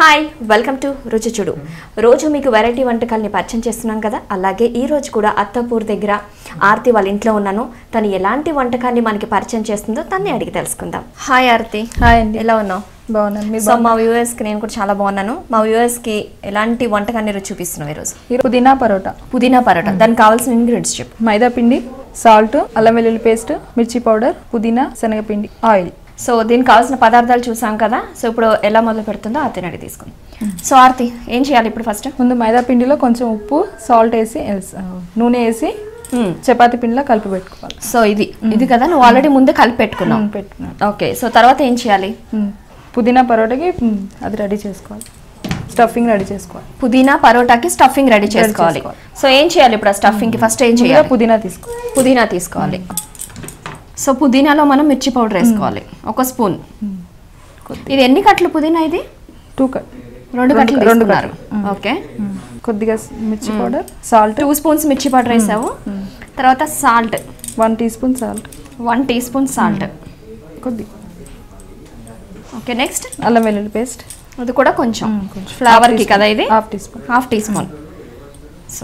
Hi welcome to రుచి చూడు. రోజు మీకు వెరైటీ వంటకాలని పరిచయం చేస్తున్నాను కదా, అలాగే ఈ రోజు కూడా అత్తపూర్ దగ్గర ఆర్తి వాళ్ళ ఇంట్లో ఉన్నాను. తను ఎలాంటి వంటకాన్ని మనకి పరిచయం చేస్తుందో తన్ని అడిగి తెలుసుకుందాం. హాయ్ ఆర్తి. హాయ్ అండి. ఎలా ఉన్నావు? బాగున్నాను. సో మా వ్యూవర్స్కి నేను కూడా చాలా బాగున్నాను. మా వ్యూవర్స్కి ఎలాంటి వంటకాన్ని రుచి చూపిస్తున్నావు ఈరోజు? పుదీనా పరోటా. పుదీనా పరోటా, దానికి కావాల్సిన ఇంగ్రీడియంట్స్ చెప్పు. మైదా పిండి, సాల్ట్, అల్లం వెల్లుల్లి పేస్ట్, మిర్చి పౌడర్, పుదీనా, శనగపిండి, ఆయిల్. సో దీనికి కావాల్సిన పదార్థాలు చూసాం కదా. సో ఇప్పుడు ఎలా మొదలు పెడుతుందో ఆర్తిని అడిగి తీసుకుందాం. సో ఆర్తి, ఏం చేయాలి ఇప్పుడు? ఫస్ట్ ముందు మైదా పిండిలో కొంచెం ఉప్పు, సాల్ట్ వేసి నూనె వేసి చపాతీ పిండిలో కలిపి పెట్టుకోవాలి. సో ఇది కదా, నువ్వు ఆల్రెడీ ముందే కలిపి పెట్టుకున్నావు. ఓకే, సో తర్వాత ఏం చేయాలి? పుదీనా పరోటాకి అది రెడీ చేసుకోవాలి, స్టఫింగ్ రెడీ చేసుకోవాలి. పుదీనా పరోటాకి స్టఫింగ్ రెడీ చేసుకోవాలి. సో ఏం చేయాలి ఇప్పుడు? స్టఫింగ్ కి ఫస్ట్ ఏం చేయాలి? పుదీనా తీసుకోవాలి. సో పుదీనాలో మనం మిర్చి పౌడర్ వేసుకోవాలి, 1 స్పూన్. ఇది ఎన్ని కట్టలు పుదీనా? ఇది 2 కట్, 2 కట్టలు తీసుకున్నారు. ఓకే, కొద్దిగా మిర్చి పౌడర్, సాల్ట్ 2 స్పూన్స్ మిర్చి పౌడర్ వేసావు. తర్వాత salt 1 teaspoon salt, 1 teaspoon salt కొద్ది. ఓకే, నెక్స్ట్ అల్లం వెల్లుల్లి పేస్ట్, అది కూడా కొంచెం ఫ్లేవర్ కి కదా. ఇది 1/2 టీ స్పూన్. సో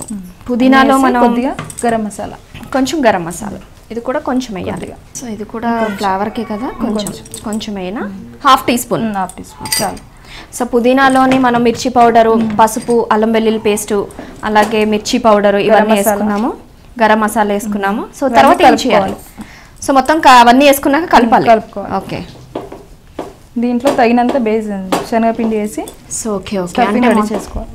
పుదీనాలో మనం కొద్దిగా గరం మసాలా, కొంచెం గరం మసాలా, ఇది కూడా కొంచెం వేయాలి. సో ఇది కూడా ఫ్లేవర్కే కదా, కొంచెం అయినా 1/2 టీ స్పూన్. చాలు. సో పుదీనాలోని మనం మిర్చి పౌడరు, పసుపు, అల్లం వెల్లుల్లి పేస్టు, అలాగే మిర్చి పౌడరు ఇవన్నీ వేసుకున్నాము, గరం మసాలా వేసుకున్నాము. సో తర్వాత ఏం చేయాలి? సో మొత్తం అవన్నీ వేసుకున్నాక కలుపుకోవాలి. ఓకే, దీంట్లో తగినంత శనగపిండి వేసి సో ఓకే రెడీ చేసుకోవాలి.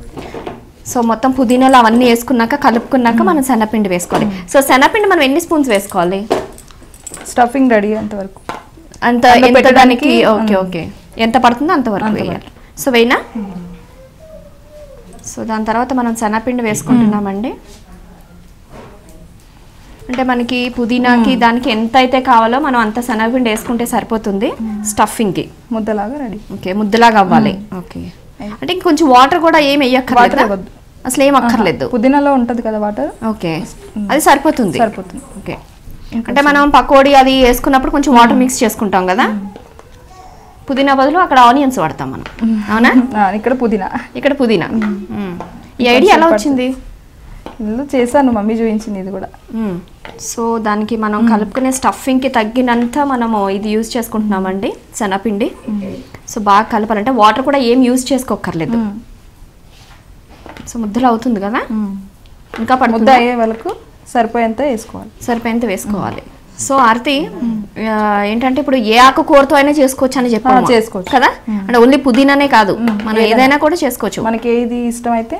సో మొత్తం పుదీనాలు అవన్నీ వేసుకున్నాక కలుపుకున్నాక మనం శనగపిండి వేసుకోవాలి. సో శనగపిండి మనం ఎన్ని స్పూన్స్ వేసుకోవాలి? స్టఫింగ్ రెడీ అంతవరకు, ఎంత దానికి? ఓకే, ఎంత పడుతుందో అంతవరకు వేయాలి. సో వేయినా. సో దాని తర్వాత మనం శనగపిండి వేసుకుంటున్నామండి. అంటే మనకి పుదీనాకి దానికి ఎంత అయితే కావాలో మనం అంత శనగపిండి వేసుకుంటే సరిపోతుంది స్టఫింగ్కి. ముద్దలాగా రెడీ. ఓకే, ముద్దలాగా అవ్వాలి. ఓకే, అంటే ఇంకొంచెం వాటర్ కూడా ఏం వేయక్కర్లేదు, అసలు ఏం అక్కర్లేదు. పుదీనాలో ఉంటది కదా వాటర్. ఓకే, అది సరిపోతుంది. ఓకే, అంటే మనం పకోడీ అది వేసుకున్నప్పుడు కొంచెం వాటర్ మిక్స్ చేసుకుంటాం కదా, పుదీనా బదులు అక్కడ ఆనియన్స్ వాడతాం మనం, అవునా? ఇక్కడ పుదీనా. ఈ ఐడియా ఎలా వచ్చింది? చేశాను, మమ్మీ చూపించింది ఇది కూడా. సో దానికి మనం కలుపుకునే స్టఫింగ్కి తగ్గినంత మనము ఇది యూజ్ చేసుకుంటున్నామండి, శనగపిండి. సో బాగా కలపాలంటే వాటర్ కూడా ఏం యూజ్ చేసుకోకర్లేదు. సో ముద్దలు అవుతుంది కదా, ఇంకా ముద్ద అయ్యే వాళ్ళకు సరిపోయేంత వేసుకోవాలి. సో ఆర్తి, ఏంటంటే ఇప్పుడు ఏ ఆకుకూరతో అయినా చేసుకోవచ్చు అని చెప్పాను కదా, అంటే ఓన్లీ పుదీనానే కాదు, మనం ఏదైనా కూడా చేసుకోవచ్చు, మనకి ఏది ఇష్టం అయితే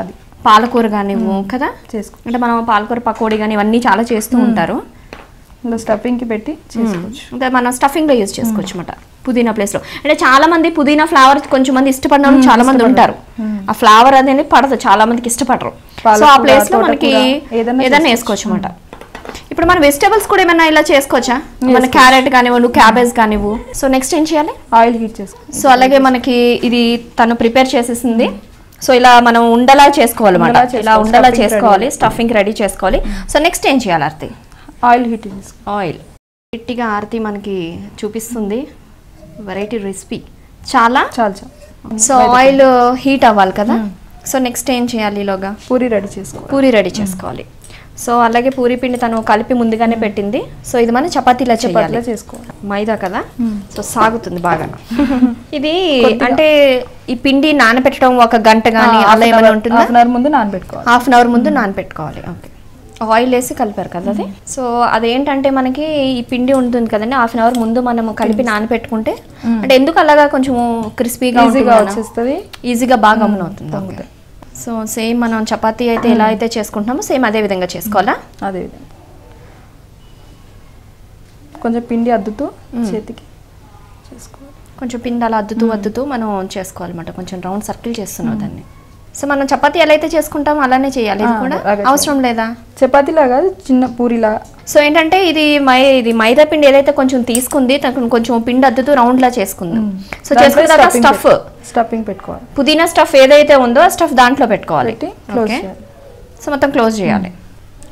అది. పాలకూర కానివ్వు కదా చేసుకో, అంటే మనం పాలకూర పకోడీ కానీ ఇవన్నీ చాలా చేస్తూ ఉంటారు. స్టఫింగ్ కి పెట్టి చేసుకోవచ్చు, అంటే మనం స్టఫింగ్ లో యూజ్ చేసుకోవచ్చు అన్నమాట పుదీనా ప్లేస్ లో. అంటే చాలా మంది పుదీనా ఫ్లేవర్ కొంచెం మంది ఇష్టపడిన వాళ్ళు చాలా మంది ఉంటారు, ఆ ఫ్లేవర్ అనేది పడదు, చాలా మందికి ఇష్టపడరు. సో ఆ ప్లేస్ లో మనకి ఏదైనా వేసుకోవచ్చు అన్నమాట. ఇప్పుడు మన వెజిటబుల్స్ కూడా ఏమైనా ఇలా చేసుకోవచ్చా? మన క్యారెట్ కానివ్వు, క్యాబేజ్ కానివ్వు. సో నెక్స్ట్ ఏం చేయాలి? ఆయిల్ హీట్ చేసుకో. సో అలాగే మనకి ఇది తను ప్రిపేర్ చేసేసింది. సో ఇలా మనం ఉండలా చేసుకోవాలన్నమాట, ఇలా ఉండలా చేసుకోవాలి, స్టఫింగ్ రెడీ చేసుకోవాలి. సో నెక్స్ట్ ఏం చేయాలి ఆర్తి? ఆయిల్ హీట్ గట్టిగా ఆర్తి మనకి చూపిస్తుంది వెరైటీ రెసిపీ చాలా. సో ఆయిల్ హీట్ అవ్వాలి కదా. సో నెక్స్ట్ ఏం చేయాలి? ఈలోగా పూరి రెడీ చేసుకోవాలి. సో అలాగే పూరి పిండి తను కలిపి ముందుగానే పెట్టింది. సో ఇది మనం చపాతీలా చేసుకోవాలి, మైదా కదా, సో సాగుతుంది బాగా. ఇది అంటే ఈ పిండి నానబెట్టడం 1 గంట కానీ అలా ఏమైనా ఉంటుందా? హాఫ్ అన్ అవర్ ముందు నానబెట్టుకోవాలి. ఓకే, ఆయిల్ వేసి కలిపారు కదా అది. సో అదేంటంటే మనకి ఈ పిండి ఉంటుంది కదండి, హాఫ్ అన్ అవర్ ముందు మనం కలిపి నానబెట్టుకుంటే అంటే ఎందుకు అలాగా కొంచెం క్రిస్పీగా వచ్చేస్తుంది, ఈజీగా బాగా అమ్మునవుతుంది. సో సేమ్ మనం చపాతీ అయితే ఎలా అయితే చేసుకుంటున్నామో సేమ్ అదే విధంగా చేసుకోవాలా? అదే విధంగా కొంచెం పిండి అద్దుతూ చేతికి చేసుకోవాలి, కొంచెం పిండి అలా అద్దుతూ మనం చేసుకోవాలన్నమాట. కొంచెం రౌండ్ సర్కిల్ చేస్తున్నాం దాన్ని. సో మనం చపాతీ ఎలా అయితే చేసుకుంటామో అలానే చేయాలి, ఇది కూడా అవసరం లేదా? చపాతీలాగా చిన్న పూరిలా. సో ఏంటంటే ఇది మైదా పిండి ఏదైతే కొంచెం తీసుకుంది కొంచెం పిండి అద్దుతూ రౌండ్ లా చేసుకుంది. సో చేసుకున్న తర్వాత స్టఫింగ్ పెట్టుకోవాలి, పుదీనా స్టఫ్ ఏదైతే ఉందో ఆ స్టఫ్ దాంట్లో పెట్టుకోవాలి. సో మొత్తం క్లోజ్ చేయాలి.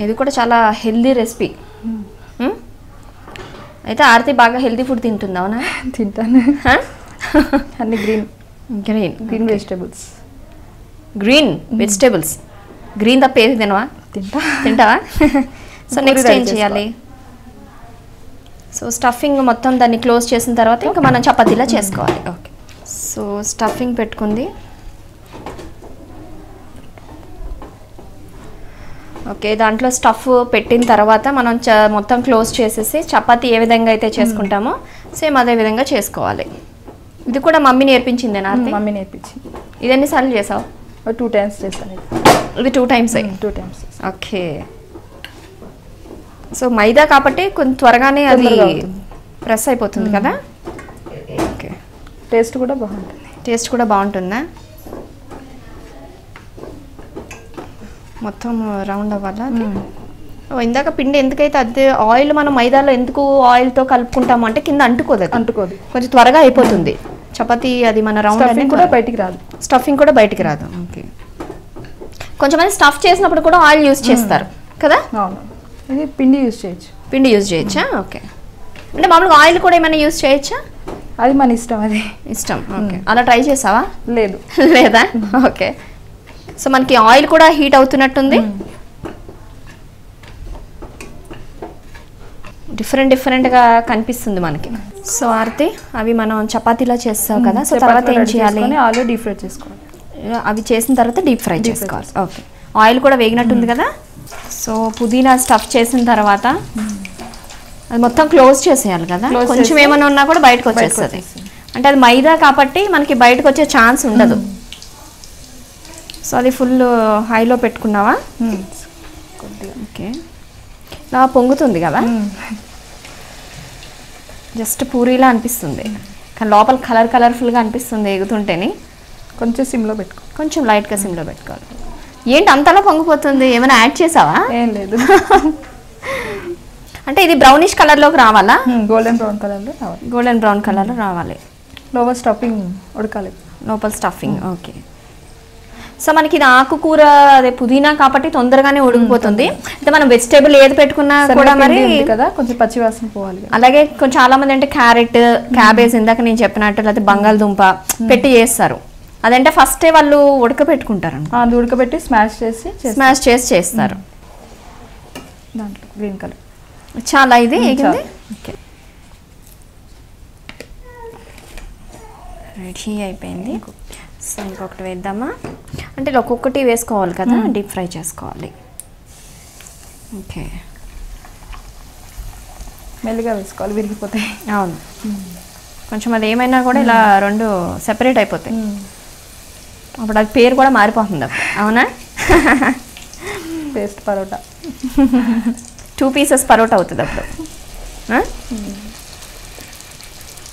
ఇది కూడా చాలా హెల్దీ రెసిపీ. అయితే ఆర్తి బాగా హెల్దీ ఫుడ్ తింటుందా? అవునా? తింటాను, అన్ని గ్రీన్ గ్రీన్ వెజిటేబుల్స్. గ్రీన్ తప్ప ఏది తింటావా? సో నెక్స్ట్ ఏం చేయాలి? సో స్టఫింగ్ మొత్తం దాన్ని క్లోజ్ చేసిన తర్వాత ఇంకా మనం చపాతీలా చేసుకోవాలి. ఓకే, సో స్టఫింగ్ పెట్టుకుంది. ఓకే, దాంట్లో స్టఫ్ పెట్టిన తర్వాత మనం మొత్తం క్లోజ్ చేసేసి చపాతీ ఏ విధంగా అయితే చేసుకుంటామో సేమ్ అదే విధంగా చేసుకోవాలి. ఇది కూడా మమ్మీ నేర్పించిందేనా? మమ్మీ నేర్పించింది. ఇది ఎన్నిసార్లు చేసావు? 2 times చేస్తాను. ఇది 2 times. 2 times. ఓకే, సో మైదా కాబట్టి కొంచెం త్వరగానే అది ప్రెస్ అయిపోతుంది కదా. ఓకే, టేస్ట్ కూడా బాగుంటుందా? మొత్తం రౌండ్ అవ్వాలా? ఇందాక పిండి ఎందుకైతే అదే ఆయిల్ మనం మైదాలో ఎందుకు ఆయిల్తో కలుపుకుంటాము అంటే కింద అంటుకోదు, కొంచెం త్వరగా అయిపోతుంది చపాతీ. అది మన రౌండ్ కూడా బయటికి రాదు, స్టఫింగ్ కూడా బయటికి రాదు. ఓకే, కొంచెంమంది స్టఫ్ చేసినప్పుడు కూడా ఆయిల్ యూజ్ చేస్తారు కదా. ఇది పిండి యూజ్ చేయొచ్చా? ఓకే, అంటే మామూలుగా ఆయిల్ కూడా ఏమైనా యూజ్ చేయొచ్చా? అది మన ఇష్టం. ఓకే, అలా ట్రై చేసావా? లేదు. లేదా? ఓకే, సో మనకి ఆయిల్ కూడా హీట్ అవుతున్నట్టుంది. డిఫరెంట్గా కనిపిస్తుంది మనకి. సో ఆర్తి, అవి మనం చపాతీలా చేస్తావు కదా, సో తర్వాత ఏం చేయాలి? ఆయిల్ డీప్ ఫ్రై చేసుకోవాలి. అవి చేసిన తర్వాత డీప్ ఫ్రై చేసుకోవాలి. ఓకే, ఆయిల్ కూడా వేగినట్టుంది కదా. సో పుదీనా స్టఫ్ చేసిన తర్వాత అది మొత్తం క్లోజ్ చేసేయాలి కదా. కొంచెం ఏమైనా ఉన్నా కూడా బయటకు వచ్చేస్తుంది, అంటే అది మైదా కాబట్టి మనకి బయటకు వచ్చే ఛాన్స్ ఉండదు. సో అది ఫుల్ హైలో పెట్టుకున్నావా? ఓకే, ఇలా పొంగుతుంది కదా, జస్ట్ పూరీలా అనిపిస్తుంది కానీ లోపల కలర్ఫుల్గా అనిపిస్తుంది ఎగుతుంటేనే. కొంచెం సిమ్లో పెట్టుకో, కొంచెం లైట్గా సిమ్లో పెట్టుకోవాలి. ఏంటి అంతలా పొంగిపోతుంది? ఏమైనా యాడ్ చేసావా? ఏం లేదు. అంటే ఇది బ్రౌనిష్ కలర్లోకి రావాలా? గోల్డెన్ బ్రౌన్ కలర్లో రావాలి. లోపల స్టఫింగ్ ఉడకాలి. ఓకే, సో మనకి ఇది ఆకుకూర అదే పుదీనా కాబట్టి తొందరగానే ఉడికిపోతుంది. అంటే మనం వెజిటేబుల్ ఏది పెట్టుకున్నా కూడా మరి కదా కొంచెం పచ్చివాసన పోవాలి. అలాగే చాలా మంది అంటే క్యారెట్, క్యాబేజ్ ఇందాక నేను చెప్పినట్టు, లేకపోతే బంగాళదుంప పెట్టి చేస్తారు. అదంటే ఫస్టే వాళ్ళు ఉడకబెట్టుకుంటారు, ఉడకబెట్టి స్మాష్ చేసి చేస్తారు. దాంట్లో గ్రీన్ కలర్ చాలా ఇది ఎగింది. ఓకే, రెడీ అయిపోయింది. సో ఇంకొకటి వేద్దామా? అంటే ఒక్కొక్కటి వేసుకోవాలి కదా, డీప్ ఫ్రై చేసుకోవాలి. ఓకే, మెల్లిగా వేసుకోవాలి, విరిగిపోతాయి. అవును, కొంచెం అది ఏమైనా కూడా ఇలా రెండు సెపరేట్ అయిపోతాయి. అప్పుడు అది పేరు కూడా మారిపోతుంది అప్పుడు. అవునా? పేస్ట్ పరోటా, 2 pieces పరోటా అవుతుంది అప్పుడు.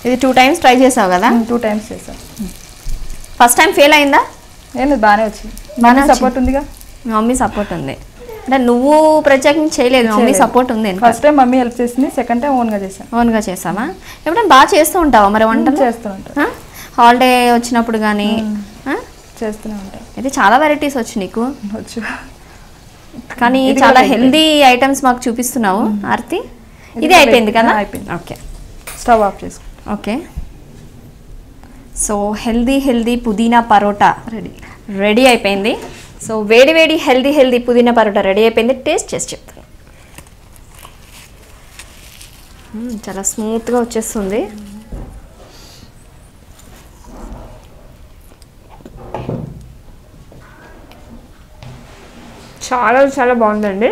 ఇది 2 times ట్రై చేసావు కదా? 2 times చేసాను. ఫస్ట్ టైం ఫెయిల్ అయిందా? ఏం లేదు, బాగానే వచ్చింది. బాగానే సపోర్ట్ ఉందిగా, మమ్మీ సపోర్ట్ ఉంది. అంటే నువ్వు ప్రత్యేకంగా చేయలేదు, మమ్మీ సపోర్ట్ ఉంది. ఫస్ట్ టైం మమ్మీ హెల్ప్ చేసింది, సెకండ్ టైం ఓన్గా చేసావా? ఎప్పుడైనా బాగా చేస్తూ ఉంటావా మరి వంటలు? చేస్తూ ఉంటా, హాలిడే వచ్చినప్పుడు కానీ చేస్తూనే ఉంటాయి. అయితే చాలా వెరైటీస్ వచ్చు నీకు. వచ్చు, కానీ చాలా హెల్దీ ఐటమ్స్ మాకు చూపిస్తున్నావు ఆర్తి. ఇది అయిపోయింది కదా? అయిపోయింది. ఓకే, స్టవ్ ఆఫ్ చేసుకో. ఓకే, సో హెల్దీ పుదీనా పరోటా రెడీ అయిపోయింది. సో వేడి హెల్దీ పుదీనా పరోటా రెడీ అయిపోయింది. టేస్ట్ చేసి చెప్తాను. చాలా స్మూత్గా వచ్చేస్తుంది. చాలా బాగుందండి.